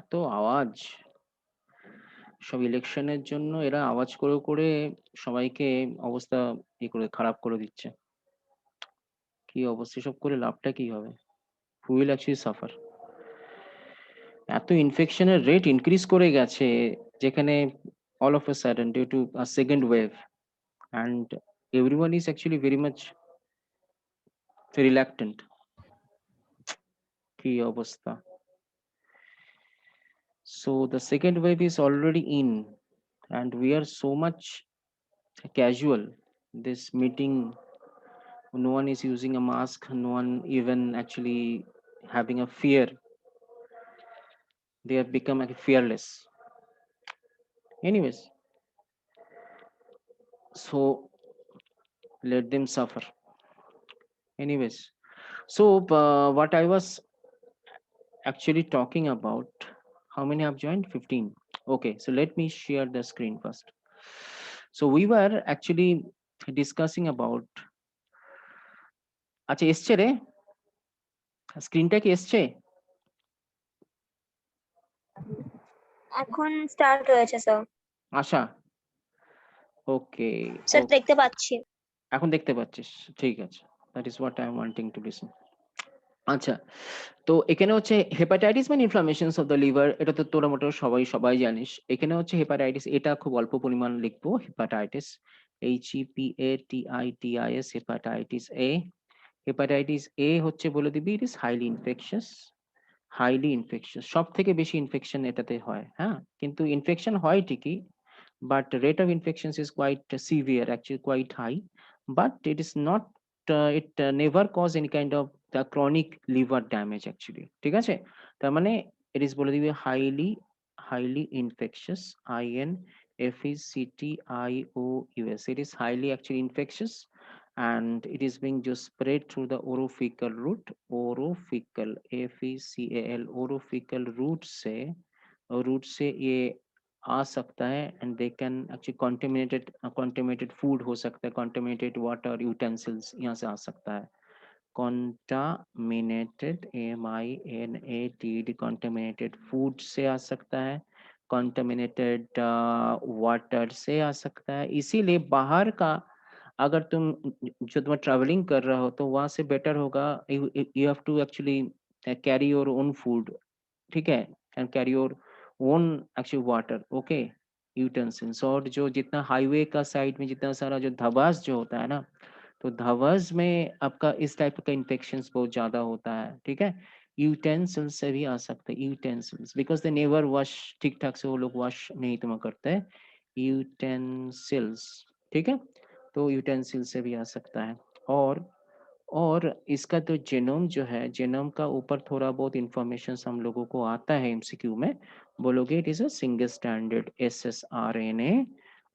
এত আওয়াজ, সব ইলেকশনের জন্য এরা আওয়াজ করে করে সবাইকে অবস্থা করে খারাপ করে দিচ্ছে। কি অবস্থা, এসব করে লাভটা কি হবে? Who will actually suffer? এত ইনফেকশনের রেট ইনক্রিজ করে গেছে, যেখানে all of a sudden due to a second wave, and everyone is actually very much reluctant. কি অবস্থা! So the second wave is already in, and we are so much casual. This meeting, no one is using a mask, no one even actually having a fear. They have become like fearless. Anyways, so let them suffer. Anyways, so what I was actually talking about, how many have joined? 15. Okay, so let me share the screen first. So we were actually discussing about, আচ্ছা এসছে রে, স্ক্রিনটা কি এসছে? এখন start হয়েছে sir. আশা, ওকে, sir দেখতে পাচ্ছি। এখন দেখতে পাচ্ছিস, ঠিক আছে, that is what I am wanting to listen. আচ্ছা, তো এখানে হচ্ছে হেপাটাইটিস মানে ইনফ্লামেশনস অফ দ্য লিভার, এটা তো তোরা মোটামুটি সবাই জানিস। এখানে হচ্ছে হেপাটাইটিস, এটা খুব অল্প পরিমাণ লিখবো, hepatitis, HEPATITIS, hepatitis A. Hepatitis A হচ্ছে বলে দিবি it is highly infectious, highly infectious, সব থেকে বেশি ইনফেকশন এটাতে হয়, হ্যাঁ, কিন্তু ইনফেকশন হয় ঠিকই, but rate of infections is quite severe, actually quite high, but it is not, it never cause any kind of the chronic liver damage actually, ঠিক আছে? তার মানে it is বলে দিবে highly infectious, INFECTIOUS, it is highly actually infectious, and it is being just spread through the orophycal route, orophycal, FECAL, orophycal route से ये आ सकता है, and they can actually contaminated food हो सकता है, contaminated water utensils यहाँ से आ सकता है, contaminated MINATED contaminated food से आ सकता है, contaminated water से आ सकता है। इसीलिए बाहर का अगर तुम जो तुम ट्रैवलिंग कर रहे हो तो वहां से बेटर होगा, you have to actually carry your own food, ठीक है, and carry your own actually water, okay, utensils. और जो जितना हाईवे का साइड में जितना सारा जो धबास जो होता है ना, तो धवस में आपका इस टाइप का इन्फेक्शंस बहुत ज्यादा होता है, ठीक है। यूटेंसिल्स से भी आ सकते हैं, utensils, because they never wash, ठीक ठाक से वो लोग वॉश नहीं तुम करते, यूटेंसिल्स, ठीक है, तो यूटेंसिल से भी आ सकता है। और इसका तो जेनोम जो है, जेनोम का ऊपर थोड़ा बहुत इंफॉर्मेशन हम लोगों को आता है एमसीक्यू में, बोलोगे it is a single standard SSRNA,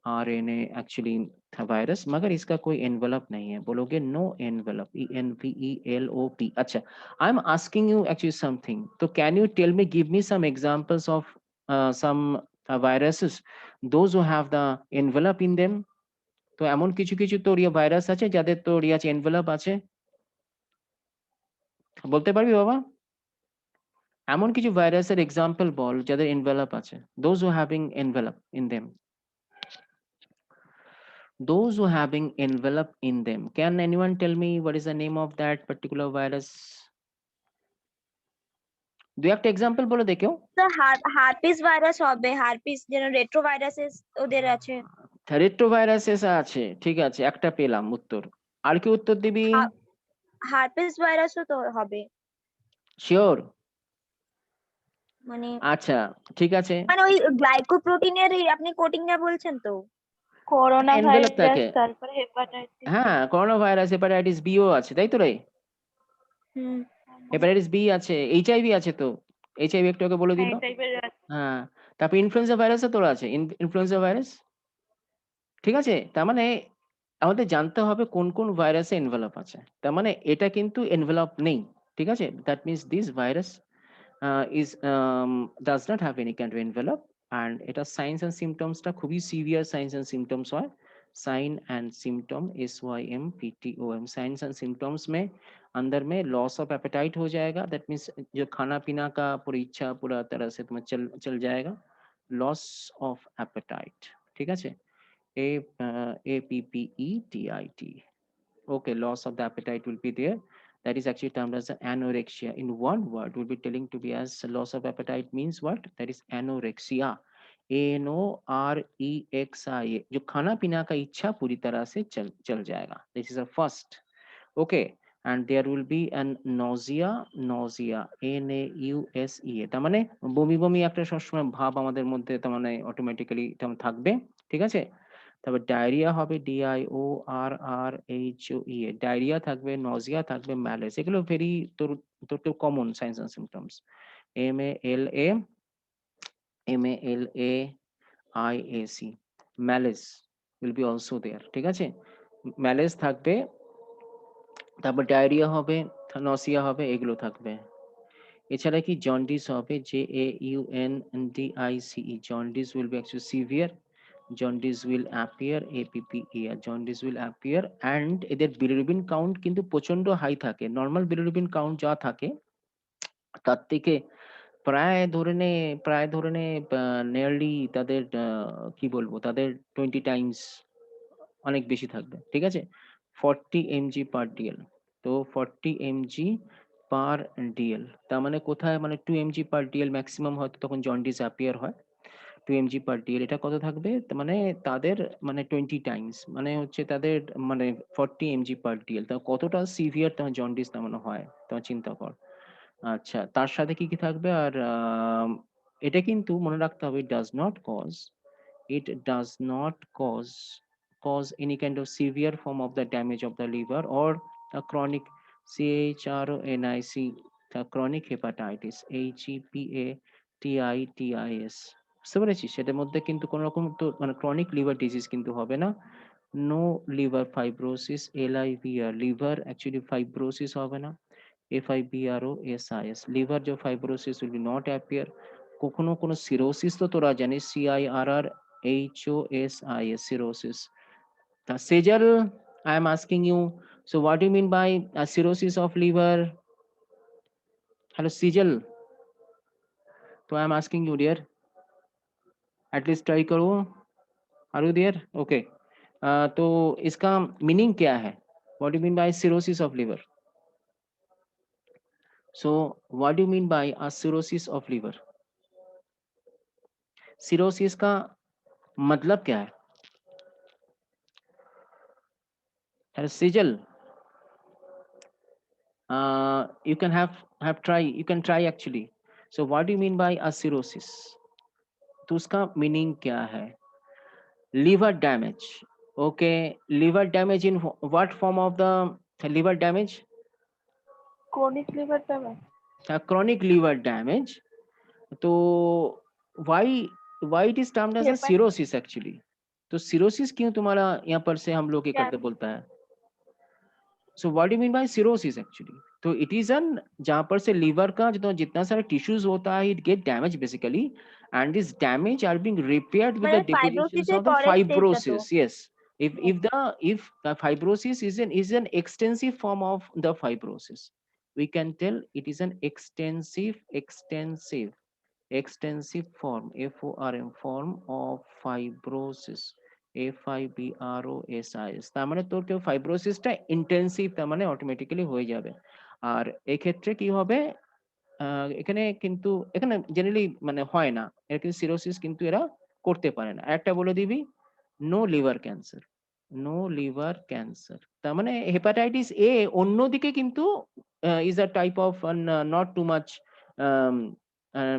RNA actually virus, मगर इसका कोई एनवेलप नहीं है, बोलोगे नो एनवेलप, ENVELOP। अच्छा, I am asking you actually something, तो can you tell me, give me some examples of some viruses, those who have the envelope in them। তো এমন কিছু কিছু তোর ইয়ে ভাইরাস আছে যাদের তোর ইয়ে আছে, এনভেলপ আছে, বলতে পারবি বাবা? এমন কিছু ভাইরাসের এক্সাম্পল বল যাদের এনভেলপ আছে, those who having envelope in them, those who having envelope in them, can anyone tell me what is the name of that particular virus? দু একটা এক্সাম্পল বলে দে কেউ। স্যার হারপিস ভাইরাস হবে, হারপিস যেন রেট্রোভাইরাসেস ওদের আছে। রেট্রোভাইরাসেস আছে, ঠিক আছে, একটা পেলাম উত্তর, আর কি উত্তর দিবি? হারপিস ভাইরাসও তো হবে শিওর? মানে, আচ্ছা, ঠিক আছে, মানে ওই গ্লাইকোপ্রোটিনের আপনি কোটিংটা বলছেন তো? করোনা এনভেলপ ভাইরাস, থাকে, তারপরে হেপাটাইটিস। হ্যাঁ, করোনা ভাইরাস, হেপাটাইটিস বিও আছে, তাই তো রে? হুম। হেপাটাইটিস বি আছে, এইচআইভি আছে, তো এইচআইভি একটু আগে বলে দিল, এই টাইপের। হ্যাঁ, তারপর ইনফ্লুয়েঞ্জা ভাইরাসও তোর আছে, ইনফ্লুয়েঞ্জা ভাইরাস, ঠিক আছে। তার মানে আমাদের জানতে হবে কোন কোন ভাইরাসে এনভেলপ আছে, তার মানে এটা কিন্তু এনভেলপ নেই, ঠিক আছে, that means this virus is does not have any kind of envelope, and এটা সাইন্স এন্ড সিমটমসটা খুবই সিভিয়ার সাইন্স এন্ড সিমটমস হয়। Sign and symptom SYMPTOM, signs and symptoms में अंदर में लॉस ऑफ एपेटाइट हो जाएगा, दैट मीन्स जो खाना पीना का पूरी इच्छा पूरा तरह से तुम्हें चल जाएगा, लॉस ऑफ एपेटाइट, ठीक है, APPETIT. Okay, loss of the appetite will be there. That is actually termed as anorexia. In one word, we'll be telling to be as loss of appetite means what? That is anorexia. ANOREXIA. जो खाना पीना का इच्छा पूरी तरह से चल जाएगा. This is a first. Okay. And there will be an nausea, NAUSEA. তার মানে বমি বমি একটা সবসময় ভাব আমাদের মধ্যে তার মানে অটোমেটিক্যালি থাকবে, ঠিক আছে। তারপর ডায়রিয়া হবে, DIORRHOEA, ডায়রিয়া থাকবে, নজিয়া থাকবে, ম্যালেস, এগুলো ভেরি তোর তোর common signs and symptoms. MALAIAC, malaise will be also there, ঠিক আছে, ম্যালেস থাকবে, তারপর ডায়রিয়া হবে, নসিয়া হবে, এগুলো থাকবে। এছাড়া কি জন্ডিস হবে, JAUNDICE, jaundice will be actually severe, jaundice will appear, APPER, jaundice will appear, and এদের bilirubin count কিন্তু প্রচন্ড হাই থাকে, নর্মাল bilirubin count যা থাকে তার থেকে প্রায় ধরে নে নিয়ারলি তাদের কি বলবো তাদের 20 টাইমস অনেক বেশি থাকবে, ঠিক আছে, 40 mg per dl। তো 40 mg per dl তার মানে কোথায়, মানে 2 mg per dl ম্যাক্সিমাম হয়তো তখন জন্ডিস অ্যাপিয়ার হয়, 2 mg per dl, এটা কত থাকবে, তার মানে তাদের মানে 20 টাইমস, মানে হচ্ছে তাদের মানে 40 mg per dl, তা কতটা সিভিয়ার তোমার জন্ডিস তার মানে হয় তোমার চিন্তা কর। আচ্ছা, তার সাথে কি কি থাকবে, আর এটা কিন্তু মনে রাখতে হবে, it does not cause any kind of severe form of the damage of the liver or a chronic CHRONIC, the chronic hepatitis, HEPATITIS, বুঝতে পেরেছিস, সেটার মধ্যে কিন্তু কোনো রকম তো মানে ক্রনিক লিভার ডিজিজ কিন্তু হবে না, no liver fibrosis, LIVR, liver actually fibrosis হবে না, FIBROSIS, লিভার যে fibrosis will be not appear, কখনো কোনো সিরোসিস তো তোরা জানিস, CIRRHOSIS, cirrhosis. Sejal, I am asking you, so what do you mean by a cirrhosis of liver? Hello, Sejal. So I am asking you, dear. At least try करो. Are you there? Okay. तो इसका meaning क्या है? What do you mean by cirrhosis of liver? So what do you mean by a cirrhosis of liver? Cirrhosis का मतलब क्या है? Hello, Sejal. You can you can try actually. So what do you mean by a cirrhosis? तो उसका meaning क्या है? Liver damage. Okay, liver damage in what form of the liver damage? chronic liver damage. Chronic liver damage. तो why it is termed as a Hepatic. cirrhosis actually? तो cirrhosis क्यों तुम्हारा यहाँ पर से हम लोग ये करके बोलता है? So what do you mean by cirrhosis actually? तो it is an जहाँ पर से liver का जितना सारा tissues होता है, it get damaged basically, and this damage are being repaired with the মানে depositions ফাইব্রোসিসের of the পরের স্টেজটা তো। fibrosis. Yes, if the fibrosis is an extensive form of the fibrosis, we can tell it is an extensive form, FORM, form of fibrosis, FIBROSIS। তার মানে তোর কেউ ফাইব্রোসিসটা intensive তার মানে অটোমেটিক্যালি হয়ে যাবে। আর এক্ষেত্রে কি হবে, এখানে কিন্তু এখানে জেনারেলি মানে হয় না, এর কিন্তু সিরোসিস কিন্তু এরা করতে পারে না। একটা বলে দিবি, নো লিভার ক্যান্সার, তার মানে হেপাটাইটিস এ অন্যদিকে কিন্তু is a type of not too much,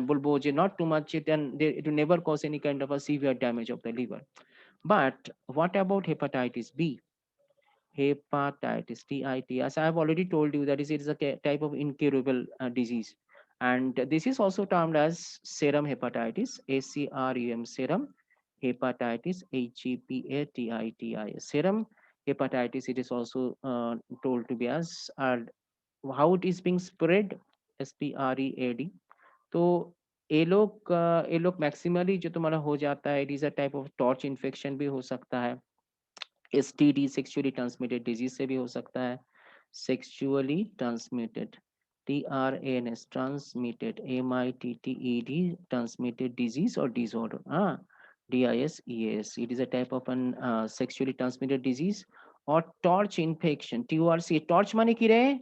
বলবো যে not too much, it will never cause any kind of a severe damage of the liver. But what about hepatitis B? Hepatitis, TIT, as I have already told you, that is, it is a type of incurable disease, and this is also termed as serum hepatitis, ACRUM, serum hepatitis, HEPATITIS, serum hepatitis. It is also told to be as, how it is being spread, SPREAD. तो ये लोग maximally जो तुम्हारा हो जाता है, it is a type of torch infection भी हो सकता है, STD, सेक्सुअली ट्रांसमिटेड डिजीज से भी हो सकता है, sexually transmitted, TRNS, transmitted, MITTED, transmitted disease or disorder. DISEAS, it is a type of an sexually transmitted disease or torch infection. TORC, torch মানে কি রে?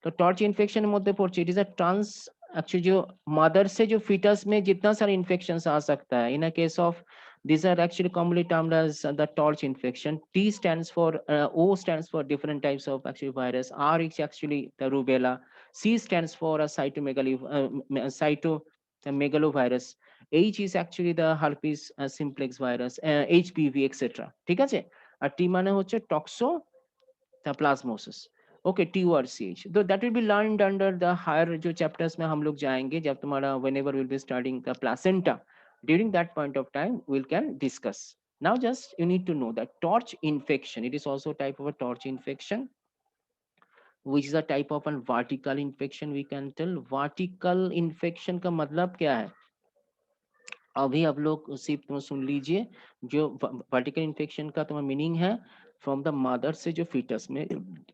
तो टॉर्च इन्फेक्शन मध्य पड़ছে it is a trans actually जो mother से जो foetus में जितना सारा इन्फेक्शन आ सकता है in a case of these are actually commonly termed as the torch infection. T stands for O stands for different types of actually virus. R is actually the rubella. C stands for a cytomegalovirus. H is actually the herpes simplex virus, HPV etc. ঠিক আছে আর T মানে হচ্ছে টক্সো the plasmosis. Okay, TORCH. So that will be learned under the higher जो chapters में हम लोग जाएंगे जब तुम्हारा whenever we'll be studying the placenta. During that point of time, we can discuss. Now just you need to know that torch infection. It is also a type of a torch infection, which is a type of a vertical infection. We can tell vertical infection का मतलब क्या है? अभी आप लोग सिर्फ तुम सुन लीजिए जो वर्टिकल इन्फेक्शन का तुम्हारा मीनिंग है फ्रॉम द मदर से जो फीटस में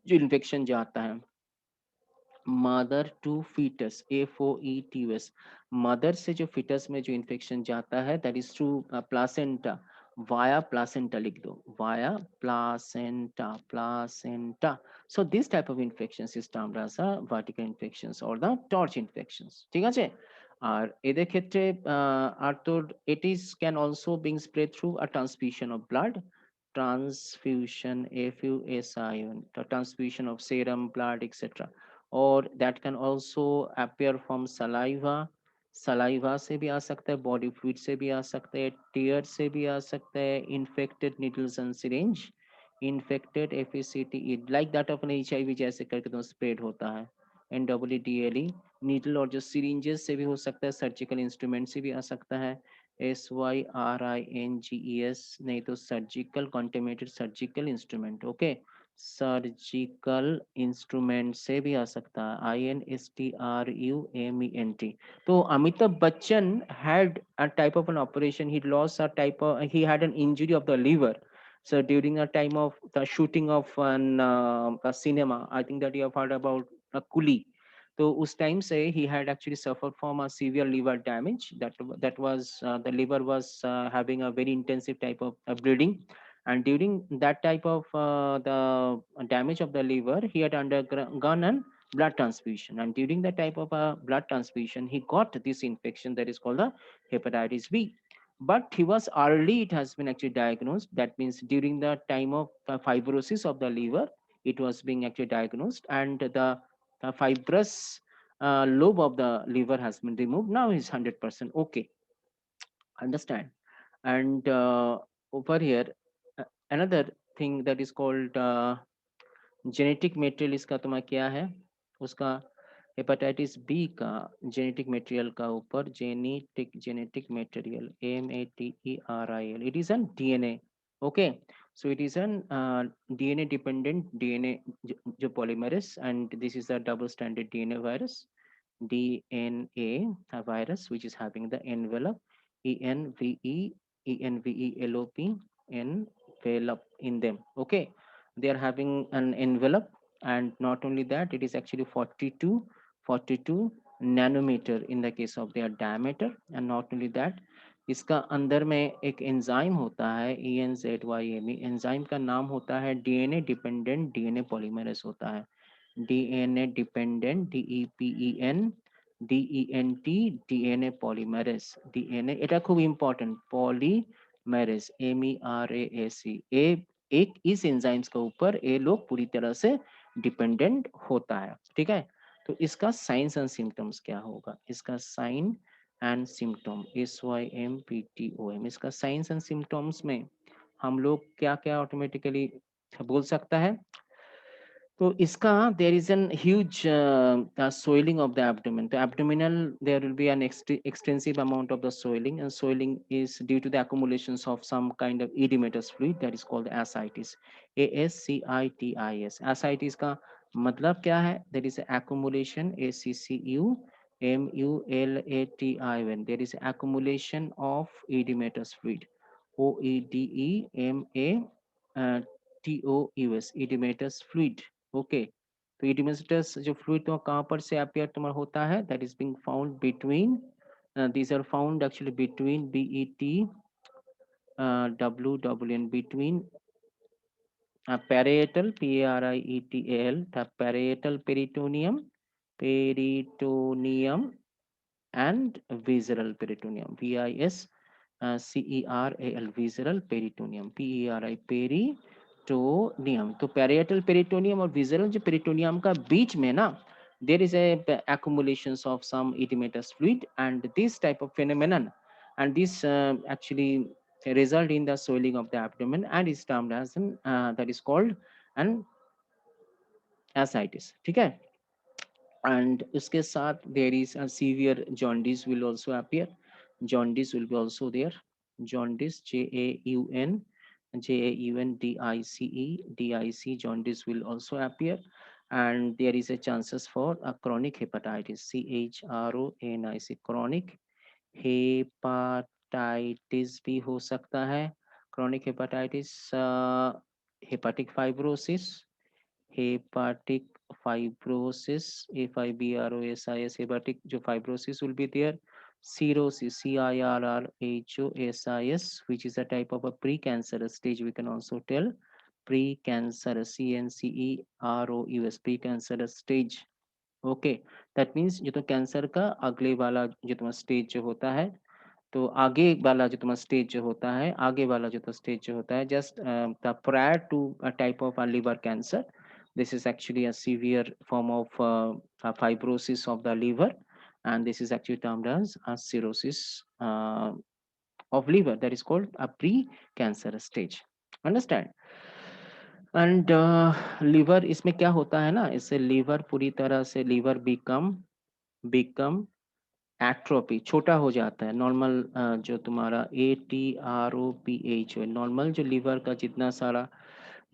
जो इन्फेक्शन जाता है mother to foetus FOETUS mother से जो फीटस में जो इन्फेक्शन जाता है that is through placenta via placenta लिख दो via placenta so this type of infections is termed as a vertical infections or the torch infections ঠিক আছে আর এদের ক্ষেত্রে আর তোর it is can also being spread through a transfusion of blood transfusion FUSION the transfusion of serum blood etc or that can also appear from saliva saliva से भी आ सकता है body fluid से भी आ सकता है tear से भी आ सकता है infected needles and syringe infected FACTE like that of an HIV जैसे करके तो spread होता है NWDLE needle और जो syringes से भी हो सकता है surgical instrument से भी आ सकता है SYRINGES नहीं तो surgical contaminated surgical instrument okay surgical instrument से भी आ सकता है INSTRUMENT तो Amitabh Bachchan had a type of an operation he lost a type of he had an injury of the liver so during a time of the shooting of an a cinema I think that you have heard about a coolie तो उस time से he had actually suffered from a severe liver damage that was the liver was having a very intensive type of bleeding and during that type of the damage of the liver he had undergone an blood transfusion and during that type of blood transfusion he got this infection that is called the hepatitis B but he was early it has been actually diagnosed that means during the time of fibrosis of the liver it was being actually diagnosed and the fibrous lobe of the liver has been removed now he's 100% okay understand and over here another thing that is called genetic material इसका तुम्हारा क्या है उसका hepatitis B का genetic material का ऊपर genetic material MATERIAL it is an DNA okay so it is an DNA dependent DNA जो polymerase and this is a double stranded DNA virus DNA virus which is having the envelope ENVELOP envelope in them okay they are having an envelope and not only that it is actually 42 nanometer in the case of their diameter and not only that इसका अंदर में एक enzyme होता है ENZYME enzyme का नाम होता है DNA डिपेंडेंट DNA पॉलीमरेज होता है DNA dependent DEPEN DNA polymerase DNA এটা খুব ইম্পর্টেন্ট polymerase MERASE ए एक इस एंजाइम्स के ऊपर ये लोग पूरी तरह से डिपेंडेंट होता है ठीक है तो इसका साइंस एंड सिम्टम्स क्या होगा इसका साइन एंड सिम्टम SYMPTOM इसका साइंस एंड सिम्टम्स में हम लोग क्या क्या ऑटोमेटिकली बोल सकता है तो इसका there is an huge swelling of the abdomen. The abdominal there will be an extensive amount of the swelling and swelling is due to the accumulations of some kind of edematous fluid that is called ascites. ASCITIS. Ascites का मतलब क्या है? There is accumulation ACCUMULATION. There is accumulation of edematous fluid. OEDEMA TOUS edematous fluid okay तो इडिमेटस जो fluid तो कहाँ पर से अपियर तुम्हारा होता है, that is being found between, these are found actually between BET WWN, between parietal PARIETAL, the parietal peritoneum and visceral peritoneum, VISCERAL, visceral peritoneum, PERI peritoneum. तो parietal peritoneum और visceral जो peritoneum का बीच में ना, there is a accumulations of some edematous fluid, and this type of phenomenon, and this actually result in the swelling of the abdomen and is termed as an that is called an ascites. ठीक है. And उसके साथ there is a severe jaundice will also appear. Jaundice will be also there. Jaundice, JAUNDICE, jaundice will also appear, and there is a chances for a chronic hepatitis, CHRONIC, chronic hepatitis भी हो सकता है. Chronic hepatitis, hepatic fibrosis, hepatic fibrosis, FIBROSIS, hepatic जो fibrosis will be there. Cirrhosis, CIRRHOSIS, which is a type of a precancerous stage, we can also tell. Precancerous, CNCEROUS, precancerous stage. Okay, that means जो तो cancer का अगले वाला जो तुम्हारा stage जो होता है, तो आगे वाला जो तुम्हारा स्टेज जो होता है, आगे वाला जो तो स्टेज जो होता है, just the prior to a type of liver cancer, this is actually a severe form of fibrosis of the liver, and this is actually termed as a cirrhosis of liver, that is called a pre-cancerous stage. Understand? And liver, इसमें क्या होता है ना, इससे liver पूरी तरह से liver become atrophy, छोटा हो जाता है. नॉर्मल जो तुम्हारा ATROPH है, नॉर्मल जो लीवर का जितना सारा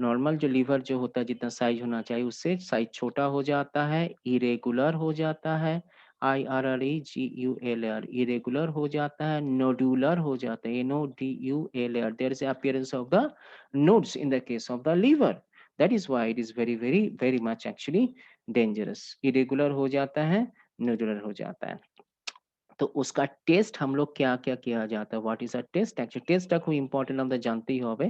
नॉर्मल जो लीवर जो होता है जितना साइज होना चाहिए उससे साइज छोटा हो जाता है, इरेगुलर हो जाता है, IRREGULAR, इरेगुलर हो जाता है, नोडुलर हो जाता है, NODULAR, there is appearance of the nodes in the case of the liver. That is why it is very very very much actually dangerous. irregular हो जाता है, nodular हो जाता है. तो उसका टेस्ट हम लोग क्या क्या किया जाता है, what is a test, actually टेस्टটা খুব ইম্পর্টেন্ট, আমরা জানতেই হবে.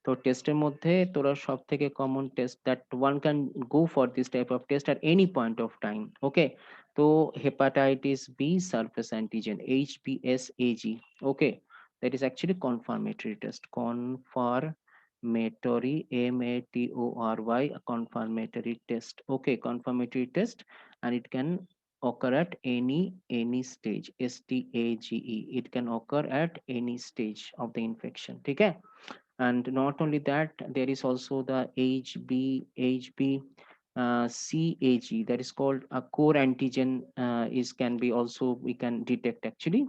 তো টেস্টের মধ্যে তোরা সব থেকে common test that one can go for this type of test at any point of time. Okay, তো hepatitis B surface antigen, HBsAg. Okay, that is actually confirmatory test, confirmatory, MATORY, a confirmatory test. Okay, confirmatory test, and it can occur at any stage, STAGE, it can occur at any stage of the infection. ठीक है. And not only that, there is also the HB CAG, that is called a core antigen, is can be also we can detect actually.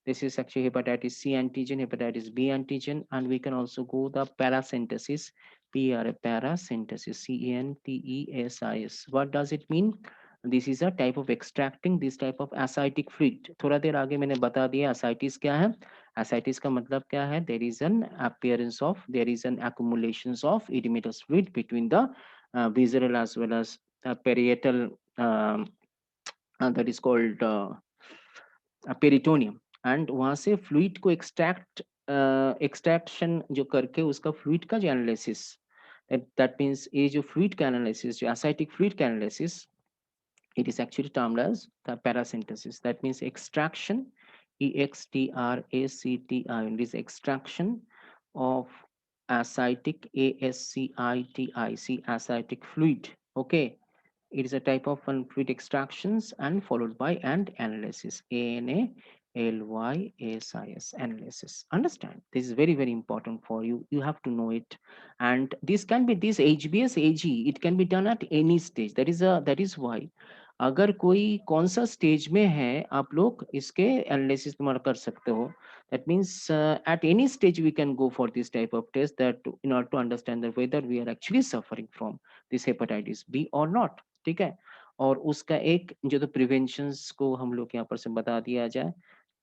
This is actually hepatitis C antigen, hepatitis B antigen, and we can also go the paracentesis, paracentesis, CENTESIS. What does it mean? This is a type of extracting this type of ascitic fluid. थोड़ा देर आगे मैंने बता दिया ascites क्या है. Ascites का मतलब क्या है, there is an appearance of, there is an accumulations of edematous fluid between the visceral as well as parietal, that is called peritoneum, and वहां से fluid को extraction जो करके उसका fluid का जो analysis, that means ये जो fluid का analysis, जो ascitic fluid का analysis, it is actually termed as the paracentesis. That means extraction, EXTRACTI, it is extraction of ascitic, ASCITIC, ascitic fluid. Okay, it is a type of fluid extractions and followed by and analysis, ANALYSIS, analysis. Understand? This is very very important for you. You have to know it, and this can be this HBsAg. It can be done at any stage. That is why अगर कोई कौन सा stage में है आप लोग इसके analysis तुम्हारा कर सकते हो. That means at any stage we can go for this type of test that in order to understand that whether we are actually suffering from this hepatitis B और नॉट. ठीक है. और उसका एक जो तो प्रिवेंशंस को हम लोग यहाँ पर से बता दिया जाए.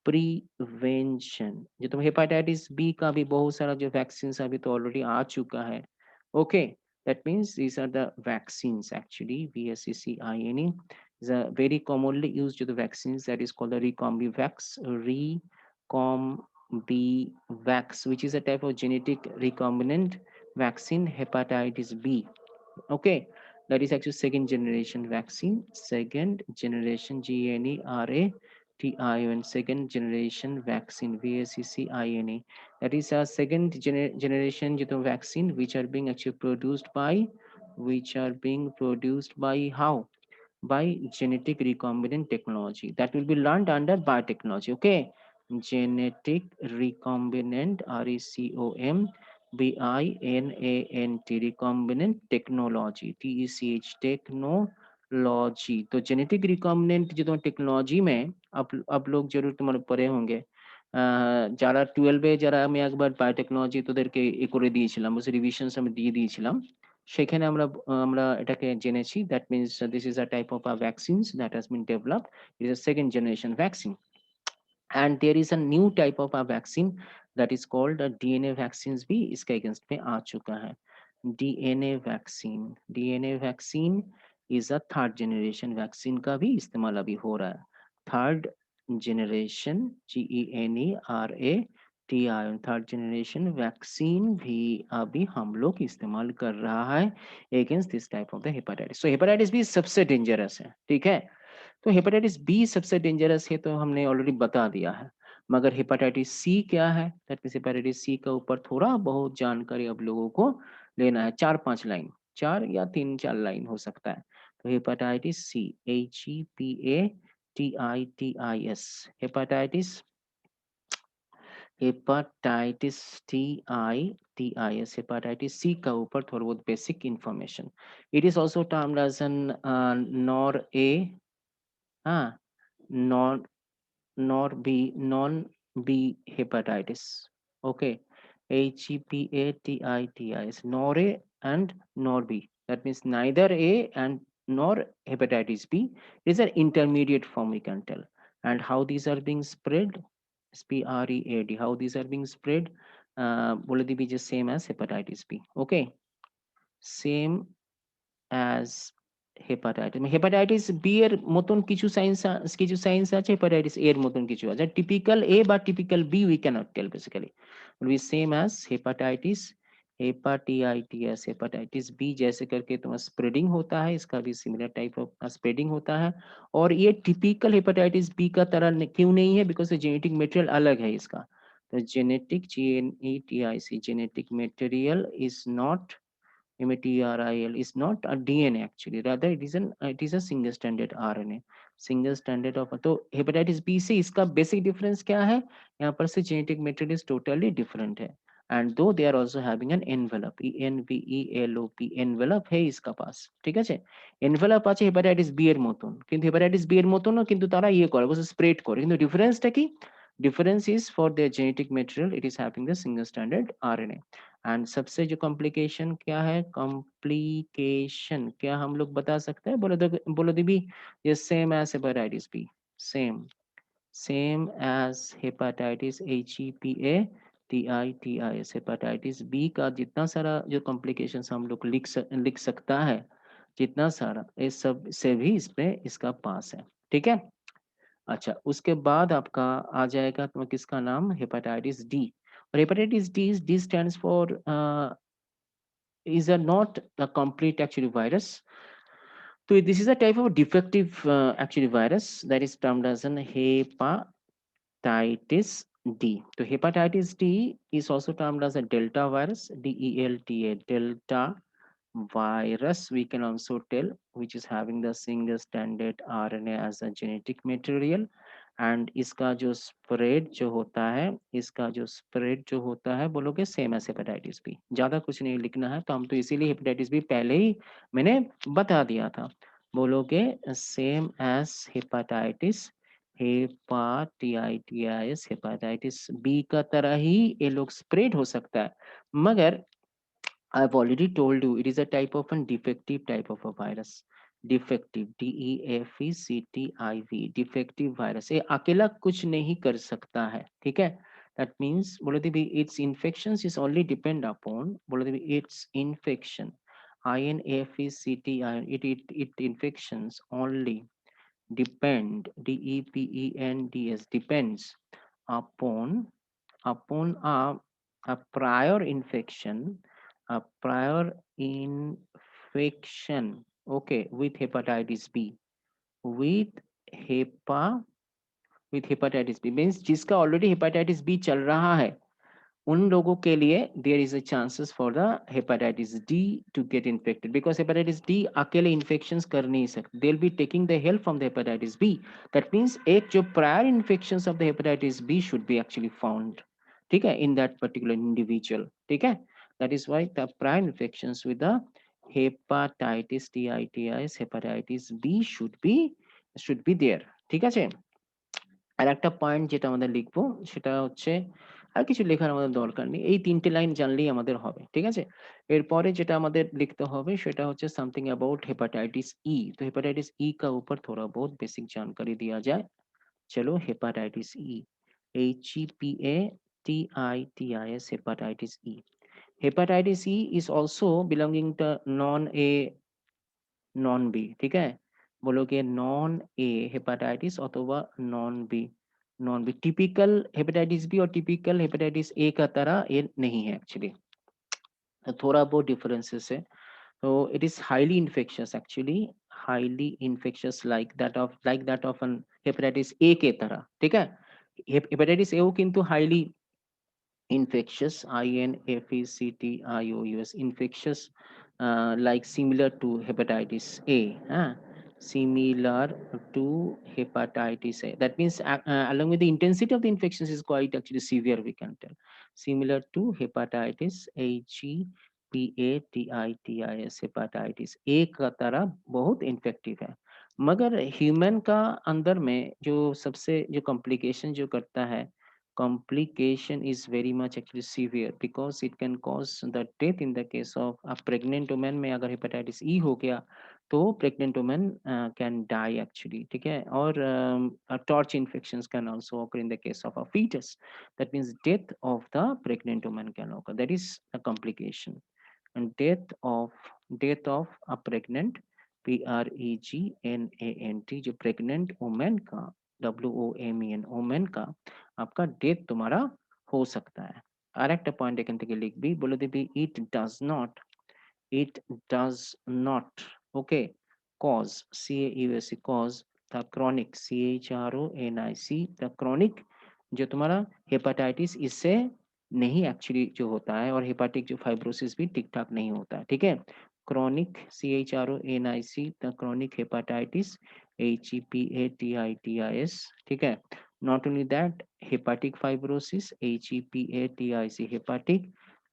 प्रिवेंशन जो तो हेपेटाइटिस बी का भी बहुत सारा जो वैक्सीन अभी तो ऑलरेडी आ चुका है. Okay, That means these are the vaccines actually. VSCCINE is a very commonly used to the vaccines that is called the Recombivax. Recombivax, which is a type of genetic recombinant vaccine, hepatitis B. Okay, that is actually second generation vaccine. Second generation GNERATION, second generation vaccine VSCCINA. That is a second generation vaccine which are being actually produced by, how? By genetic recombinant technology that will be learned under biotechnology. Okay, genetic recombinant, RECOMBINANT, recombinant technology, TECH, technology. तो genetic recombinant जो technology में अब लोग जरूर तुम्हारे पढ़े होंगे, যারা 12 যারা আমি একবার বায়োটেকনোলজি তোদেরকে করে দিয়েছিলাম, বসে রিভিশনস আমি দিয়ে দিয়েছিলাম, সেখানে আমরা আমরা এটাকে জেনেছি। That means this is a type of a vaccines that has been developed, it is a second generation vaccine. And there is a new type of a vaccine that is called DNA vaccine भी इसके against में आ चुका है। DNA vaccine is a third generation vaccine का भी इस्तेमाल अभी हो रहा है। Third generation GENERATION, third generation vaccine भी अभी हम लोग इस्तेमाल कर रहा है against this type of the hepatitis. So hepatitis भी सबसे डेंजरस है, ठीक है। तो हेपेटाइटिस बी सबसे डेंजरस है तो हमने ऑलरेडी बता दिया है, मगर हेपेटाइटिस सी क्या है? दैट मींस हेपेटाइटिस सी का ऊपर थोड़ा बहुत जानकारी अब लोगों को लेना है, 4-5 लाइन, 4 या 3-4 लाइन हो सकता है। तो hepatitis C, HEPATITIS, hepatitis hepatitis TITIS, hepatitis C का ऊपर थोड़ा बहुत basic information. It is also termed as an nor A, हाँ, non non B hepatitis. Okay, HEPATITIS, nor A and nor B. That means neither A and nor hepatitis B. It is an intermediate form, we can tell. And how these are being spread? SPREAD. How these are being spread? Will be just same as hepatitis B. Okay, same as hepatitis. Hepatitis B এর মতন কিছু science আছে, hepatitis এর মতন কিছু আছে। Typical A বা typical B we can not tell, basically will be same as hepatitis, hepatitis, hepatitis B जैसे करके तुम्हारा स्प्रेडिंग होता है, इसका भी सिमिलर टाइप ऑफ स्प्रेडिंग होता है। और ये टिपिकल हेपाटाइटिस बी का तरह क्यों नहीं है? बिकॉज जेनेटिक मटेरियल अलग है इसका। तो genetic GNETIC, genetic material is not METRIL, is not a DNA actually, rather it is a single stranded RNA, single stranded of। तो हेपेटाइटिस बी से इसका बेसिक डिफरेंस क्या है? यहाँ पर से genetic material is totally different है, and though they are also having an envelope, ENVELOP, envelope है इसका पास, ঠিক আছে। এনভেলপ আছে হেপাটাইটিস বি এর মতন, কিন্তু হেপাটাইটিস বি এর মতন না, কিন্তু তারা ইয়ে করে, বসে স্প্রেড করে, কিন্তু ডিফারেন্সটা কি? Difference is for their genetic material it is having the single standard RNA। And सबसे जो कॉम्प्लिकेशन क्या है? कॉम्प्लिकेशन क्या हम लोग बता सकते हैं? बोलो दीदी। ये same as hepatitis B, same as hepatitis HEPATITIS, hepatitis B का जितना सारा जो कॉम्प्लिकेशंस हम लोग लिख सकता है, जितना सारा, ये सब से भी इसमें इसका पास है, ठीक है। अच्छा, उसके बाद आपका आ जाएगा तो किसका नाम? Hepatitis D. और hepatitis D stands for is a not a complete actually virus. So this is a type of defective actually virus that is termed as an hepatitis D. So hepatitis D is also termed as a delta virus, DELTA, delta virus we can also tell, which is having the single stranded RNA as a genetic material। And इसका जो spread जो होता है, इसका जो spread जो होता है, बोलोगे सेम एज हेपेटाइटिस बी, ज्यादा कुछ नहीं लिखना है। तो हम तो इसीलिए हेपेटाइटिस बी पहले ही मैंने बता दिया था। बोलोगे same as hepatitis, hepatitis, hepatitis B का तरह ही ये लोग स्प्रेड हो सकता है, मगर I've already told you it is a type of a defective type of a virus. Defective, DEFECTIV, defective virus। ये अकेला कुछ नहीं कर सकता है, ठीक है। That means बोलो भी its infections is only depend upon, बोलो भी its infection INFECT, it infections only depend, DEPENDS, depends upon a prior infection, okay, with hepatitis B, with hepa with hepatitis B means जिसका already hepatitis B चल रहा है, उन लोगों के लिए there is a chances for the hepatitis D to get infected, because hepatitis D अकेले infections कर नहीं सकते, they will be taking the help from the hepatitis B. That means एक जो prior infections of the hepatitis B should be actually found, ठीक है, in that particular individual, ठीक है। That is why the prior infections with the hepatitis টিআইটিআইএস hepatitis B should be there, ঠিক আছে। আর একটা পয়েন্ট যেটা আমাদের লিখবো সেটা হচ্ছে, আর কিছু লেখার আমাদের দরকার নেই, এই 3টে লাইন জানলেই আমাদের হবে, ঠিক আছে। এরপরে যেটা আমাদের লিখতে হবে সেটা হচ্ছে समथिंग अबाउट हेपेटाइटिस ई। तो हेपेटाइटिस ई का ऊपर थोड़ा बहुत बेसिक जानकारी दिया जाए। चलो hepatitis E, HEPATITIS, hepatitis E. Hepatitis E is also belonging to non A non B, ठीक है। बोलोगे नॉन ए हेपेटाइटिस अथवा non B typical hepatitis B और टिपिकल हेपेटाइटिस ए का तरह ये नहीं है एक्चुअली, थोड़ा बहुत डिफरेंसेस है। तो it is highly infectious actually, highly infectious like that of an hepatitis A के तरह, ठीक है। हेपेटाइटिस ए किंतु highly infectious, INFECTIOUS, infectious, like similar to hepatitis A, similar to hepatitis A. That means along with the intensity of the infections is quite actually severe, we can tell. Similar to hepatitis HEPATITIS, hepatitis A का तरह बहुत infective है। मगर human का अंदर में जो सबसे जो कॉम्प्लिकेशन जो करता है, complication is very much actually severe because it can cause the death in the case of a pregnant woman में अगर hepatitis E हो गया तो pregnant woman can die actually, ठीक है। और torch infections can also occur in the case of a fetus, that means death of the pregnant woman can occur, that is a complication। and death of a pregnant, PREGNANT, जो pregnant woman का WOMEN woman का आपका death तुम्हारा हो सकता है। আর একটা point এখান থেকে লিখবি, বলে দিবি it does not okay cause CAUSE cause the chronic CHRONIC the chronic जो तुम्हारा हेपेटाइटिस इससे नहीं एक्चुअली जो होता है, और हेपाटिक जो फाइब्रोसिस भी ठीक ठाक नहीं होता है, ठीक है। chronic CHRONIC the chronic hepatitis HEPATITIS, ठीक है। not only that hepatic fibrosis HEPATIC hepatic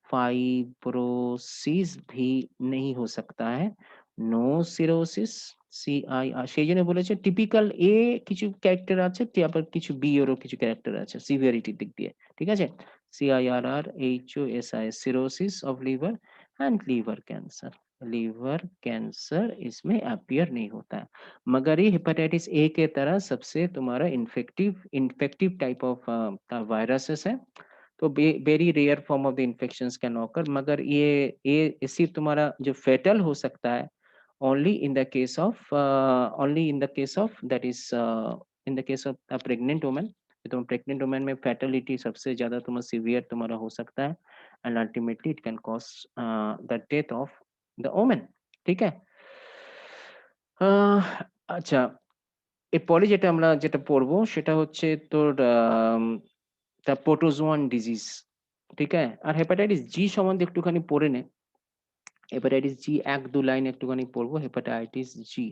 fibrosis भी नहीं हो सकता है, নো সিরোসিস CIR, সেই জন্য বলেছে টিপিক্যাল এ কিছু ক্যারেক্টার আছে, আবার কিছু বি এরও কিছু ক্যারেক্টার আছে সিভিয়ারিটির দিক দিয়ে, ঠিক আছে। CIRR HOSIS cirrhosis of liver and liver cancer इसमें अपियर नहीं होता है, मगर ये हेपेटाइटिस ए के तरह सबसे तुम्हारा इन्फेक्टिव टाइप ऑफ वायरसेस है। तो very rare form of the infections can occur, मगर ये सिर्फ तुम्हारा जो फेटल हो सकता है only in the case of that is in the case of a pregnant woman। तो प्रेग्नेंट वुमेन में फैटलिटी सबसे ज्यादा तुम्हारा सिवियर तुम्हारा हो सकता है, and ultimately it can cause the death of the women, ঠিক है। আচ্ছা, এরপরে যেটা আমরা যেটা পড়বো সেটা হচ্ছে তোর তা প্রোটোজোয়ান ডিজিজ, ঠিক है। আর হেপাটাইটিস জি সম্বন্ধে একটুখানি পড়ে নে, हेपेटाइटिस जी एक दो लाइन একটুখানি পড়বো। हेपेटाइटिस जी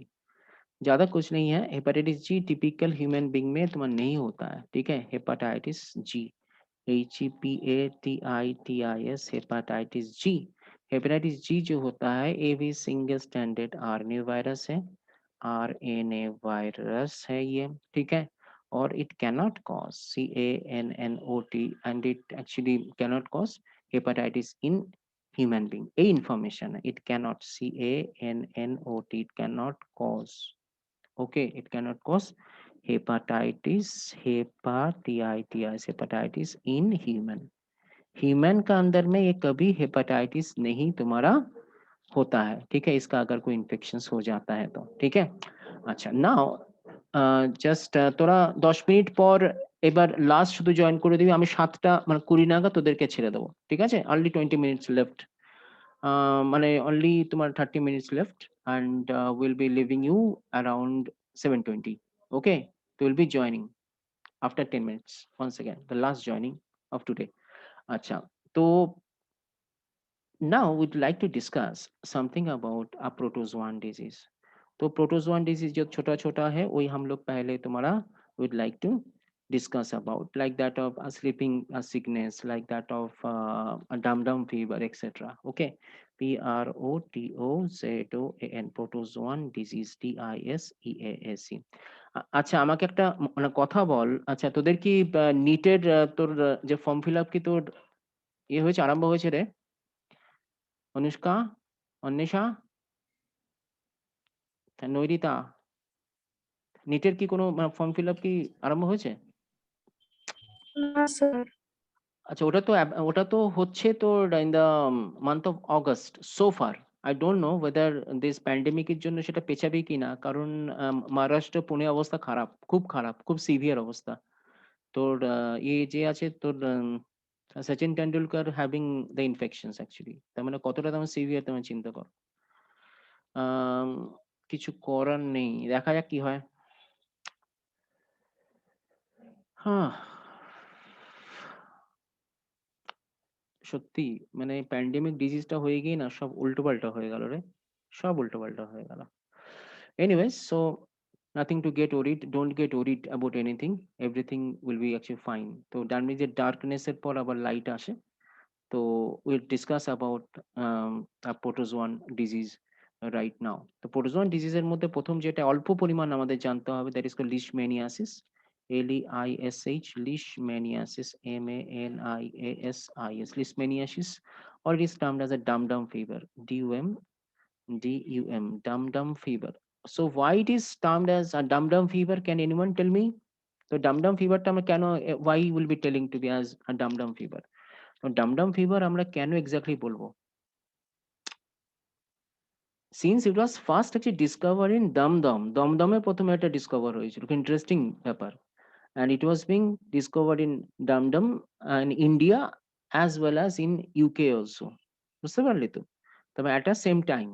ज्यादा कुछ नहीं है, हेपेटाइटिस जी टिपिकल ह्यूमन बीइंग में तुम्हारा नहीं होता है, ठीक है। हेपेटाइटिस जी HEPATITIS हेपेटाइटिस जी, हेपेटाइटिस जी जो होता है ये भी सिंगल स्टैंडर्ड आरएनए वायरस है, आरएनए वायरस है ये, ठीक है। और it cannot cause CANNOT and it actually cannot cause hepatitis in human being, a information it cannot CANNOT, it cannot cause, okay, it cannot cause hepatitis in human का अंदर में ये कभी हेपेटाइटिस नहीं तुम्हारा होता है, ठीक है, इसका अगर कोई इन्फेक्शन हो जाता है तो, ठीक है। अच्छा, নাও জাস্ট তোরা 10 মিনিট পর এবার লাস্ট শুধু জয়েন করে দিবি, আমি 7টা মানে 20 নাগাদ তোদেরকে ছেড়ে দেবো, ঠিক আছে। অনলি 20 মিনিটস লেফট, মানে অনলি তোমার 30 minutes left, and will be leaving you around 7:20, okay. তো will be joining after 10 minutes once again, the last joining of today. Acha, तो now we'd like to discuss something about a protozoan disease. तो protozoan disease जो छोटा छोटा है वही हम लोग पहले तुम्हारा would like to discuss about, like that of a sleeping a sickness, like that of a dum fever, etc. Okay, PROTOZOAN, protozoan disease, DISEASE. আচ্ছা, আমাকে একটা মানে কথা বল, আচ্ছা তোদের কি নিটের তোর যে ফর্ম ফিল আপ কি তোর ইয়ে হয়েছে, আরম্ভ হয়েছে রে? অনুষ্কা, অন্বেষা, নৈরিতা, নিটের কি কোনো ফর্ম ফিল আপ কি আরম্ভ হয়েছে? না স্যার। আচ্ছা, ওটা তো হচ্ছে তোর in the month of August so far. I don't know whether this প্যান্ডেমিকের জন্য সেটা পেছাবে কি না, কারণ মহারাষ্ট্র পুনে অবস্থা খারাপ, খারাপ, খুব সিভিয়ার অবস্থা। তোর ইয়ে যে আছে তোর Sachin Tendulkar having the infections actually, তার মানে কতটা তেমন সিভিয়ার তেমন চিন্তা কর। আম, কিছু করার নেই, দেখা যাক কি হয়। হ্যাঁ, সত্যি মানে প্যান্ডেমিক ডিজিজটা হয়ে গিয়ে না সব উল্টোপাল্টা হয়ে গেল রে, সব উল্টোপাল্টা হয়ে গেল। Anyways, so nothing to get worried, don't get worried about anything, everything will be actually fine. তো ডান দিকে ডার্কনেস এর পর আবার লাইট আসে। তো we'll discuss about a protozoan disease right now. তো protozoan disease এর মধ্যে প্রথম যেটা অল্প পরিমাণ আমাদের জানতে হবে, that is called leishmaniasis, LEISH, leishmaniasis, MANIASIS, leishmaniasis, or it is termed as a dum fever, dum fever. So why it is termed as a dum fever, can anyone tell me? So dum fever টা আমরা কেন, why will be telling to be as a dum fever? Dumdum fever আমরা কেন exactly বলবো? Since it was first actually discover in দমদমে প্রথমে একটা discover হয়েছিল, ইন্টারেস্টিং ব্যাপার। and it was being discovered in Dum in India as well as in UK also, বুঝতে পারলি তো? তবে at the same time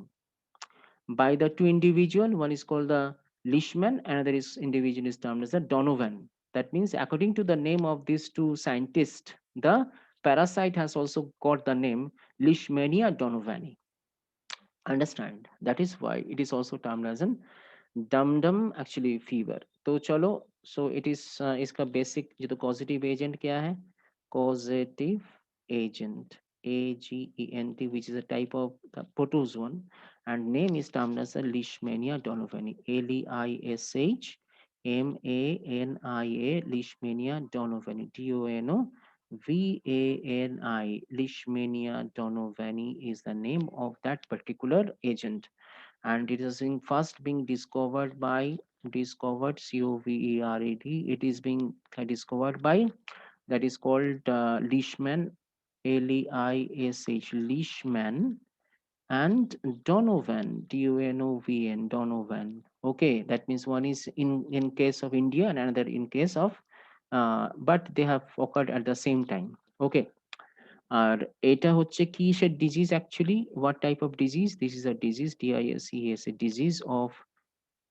by the two individual, one is called the Leishman, another is individual is termed as the Donovan. That means according to the name of these two scientists, the parasite has also got the name Leishmania donovani. Understand? That is why it is also termed as an dum actually fever. तो चलो, so it is इसका basic जो तो causative agent क्या है? Causative agent, AGENT, which is a type of the protozoan, and name is termed as a Leishmania donovani, LEISHMANIA, Leishmania donovani, DONOVANI, Leishmania donovani is the name of that particular agent, and it is being first being discovered by COVERED. It is being discovered by, that is called Leishman, LEISH, Leishman, and Donovan, DONOVN, Donovan. Okay, that means one is in case of India and another in case of but they have occurred at the same time. Okay, আর এটা হচ্ছে কিসের disease actually, what type of disease? This is a disease, DISEAS, a disease of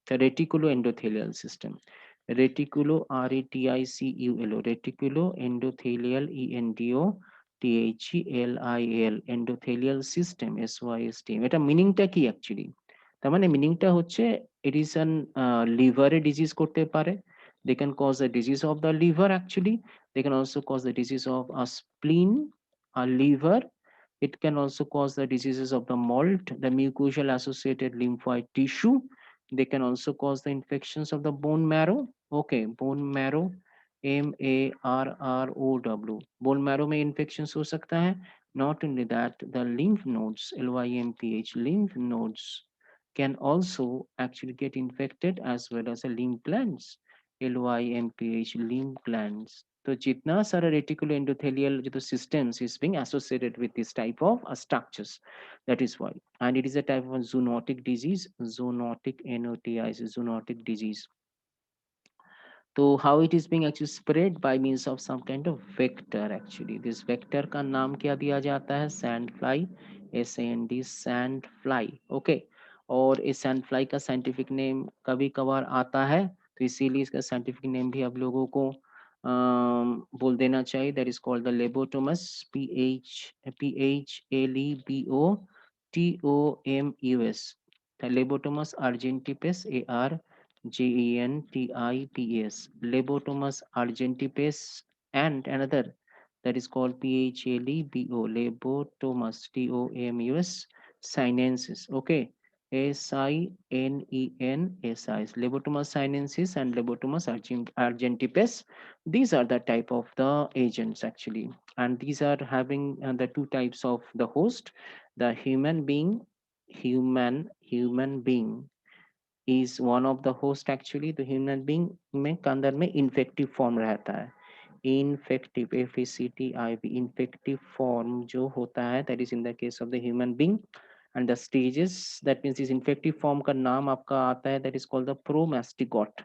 the reticuloendothelial system. Reticuloendothelial, ENDOTHELIAL, endothelial system, SYSTM. এটা মিনিংটা কি actually? তার মানে মিনিংটা হচ্ছে it is an লিভারে ডিজিজ করতে পারে, they can cause a disease of the liver actually, they can also cause the disease of a spleen, a liver. It can also cause the diseases of the malt, the mucosal associated lymphoid tissue. They can also cause the infections of the bone marrow. Okay, bone marrow, MARROW, bone marrow में infections हो सकता है. Not only that, the lymph nodes, LYMPH, lymph nodes can also actually get infected, as well as the lymph glands, LYMPH, lymph glands. तो जितना सारा reticulo endothelial जो systems is being associated with this type of structures. That is why, and it is a type of zoonotic disease. Zoonotic, NOTI is a zoonotic disease. So how it is being actually spread by means of some kind of vector actually. This vector का नाम क्या दिया जाता है? Sand fly, SAND, sand fly. Okay. और इस sand fly का scientific name कभी कभार आता है, तो इसीलिए इसका scientific name भी आप लोगों को बोल देना चाहिए. That is called the Lebotomus, PHLEBOTOMUS. The Lebotomus argentipes, ARGENTIPES, Lebotomus argentipes, and another that is called PHLEBO, Lebotomus, TOMUS sinensis. Okay, SINENSIS, Lebotomus sinensis and Lebotomus argentipes. These are the type of the agents actually, and these are having the two types of the host. The human being, human being is one of the host actually. The human being में के अंदर में infective form रहता है. Infective, FACTIV, infective form जो होता है, that is in the case of the human being. And the stages, that means this infective form का नाम आपका आता है, that is called the promastigote,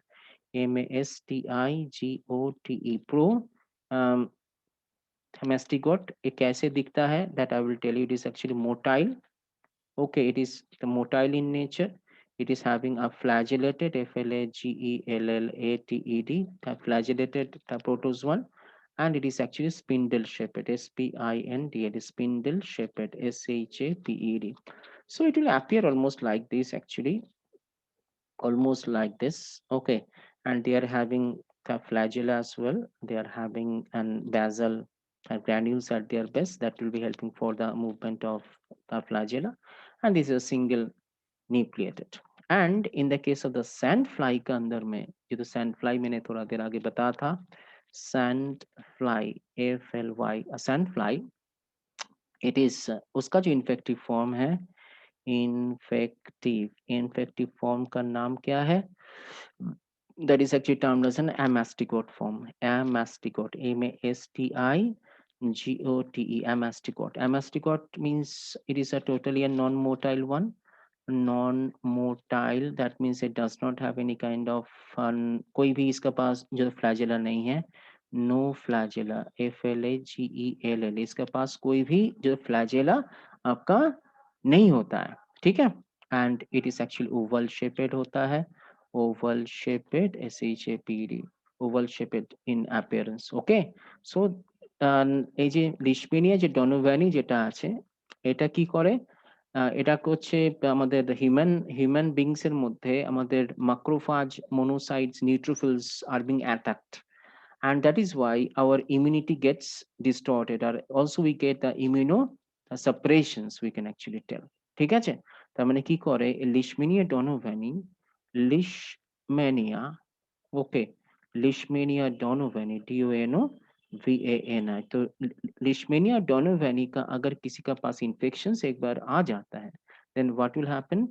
MASTIGOTE, pro. Mastigote ये कैसे दिखता है, that I will tell you. It is actually motile. Okay, it is the motile in nature. It is having a flagellated, FLAGELLATED, the flagellated, the protozoan, and it is actually spindle shaped, SPINDL, spindle shaped, SHAPED. So it will appear almost like this actually, almost like this. Okay, and they are having the flagella as well. They are having an basal granules at their base that will be helping for the movement of the flagella, and this is a single nucleated. And in the case of the sand fly के अंदर में, ये तो sand fly मैंने थोड़ा देर आगे बताया था, sand fly, AFLY, a sand fly, it is उसका जो infective form है, infective form का नाम क्या है? That is actually termed as an amastigote form. Amastigote, AMASTIGOTE, amastigote. Amastigote means it is a totally a non-motile one. Non-motile, that means it does not have any kind of कोई भी इसका पास जो flagella नहीं है. No flagella, FLAGELL, इसके पास कोई भी जो flagella आपका नहीं होता है, ठीक है. And it is actually oval shaped होता है. Oval shaped, SHAPED, oval shaped in appearance. Okay, so এই যে লিশমেনিয়া যে ডনোভ্যানি যেটা আছে, এটা কি করে? এটা হচ্ছে আমাদের হিউম্যান বিংস এর মধ্যে আমাদের মাক্রোফাজ, monocytes, neutrophils are being attacked, and that is why our immunity gets distorted, or also we get the immunosuppressions, we can actually tell. ঠিক আছে, তার মানে কি করে লিশমেনিয়া ডনোভ্যানি, লিশমেনিয়া, ओके, लिशमेनिया डोनोवेनी, DONOVANI. तो लिशमेनिया डोनोवेनी का अगर किसी का पास इन्फेक्शन एक बार आ जाता है, then what will happen?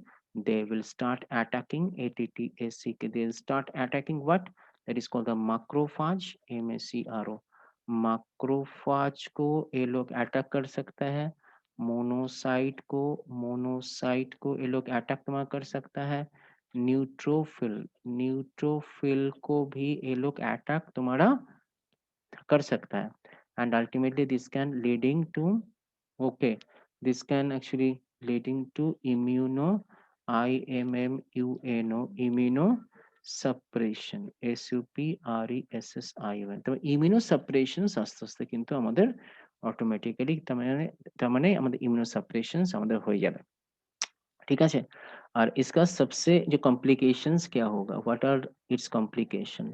They will start attacking ATTAC. They will start attacking what? That is called the macrophage, MACRO. macrophage को ये लोग अटैक कर सकता है. मोनोसाइट को ये लोग अटैक कर सकता है. न्यूट्रोफिल को भी ये लोग अटैक तुम्हारा कर सकता है. And ultimately this can leading to, okay, this can actually leading to immunosuppression, SUPRESSION. তো immunosuppression আস্তে আস্তে কিন্তু আমাদের অটোমেটিক্যালি তার মানে আমাদের immunosuppressions আমাদের হয়ে যাবে, ठीक है. और इसका सबसे जो कॉम्प्लिकेशंस क्या होगा? What are its complication?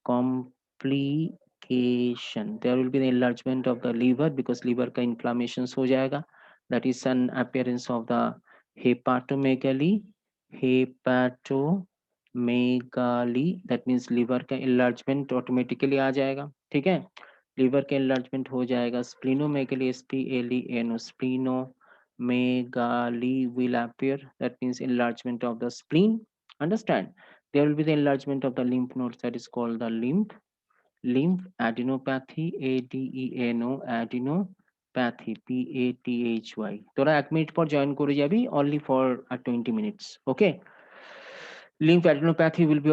Complication, there will be the enlargement of the liver, because liver का इन्फ्लामेशन हो जाएगा. That is an appearance of the hepatomegaly. Hepatomegaly, that means liver का एनलार्जमेंट ऑटोमेटिकली आ जाएगा, ठीक है. लीवर का एनलार्जमेंट हो जाएगा. Splenomegaly, SPLENO, spleno megaly will appear, that means enlargement of the spleen. Understand? There will be the enlargement of the lymph nodes, that is called the lymph lymph adenopathy, ADENO, adenopathy, PATHY. তোরা 1 minute পর join করে যাবি, only for 20 minutes. Okay. Lymph adenopathy will be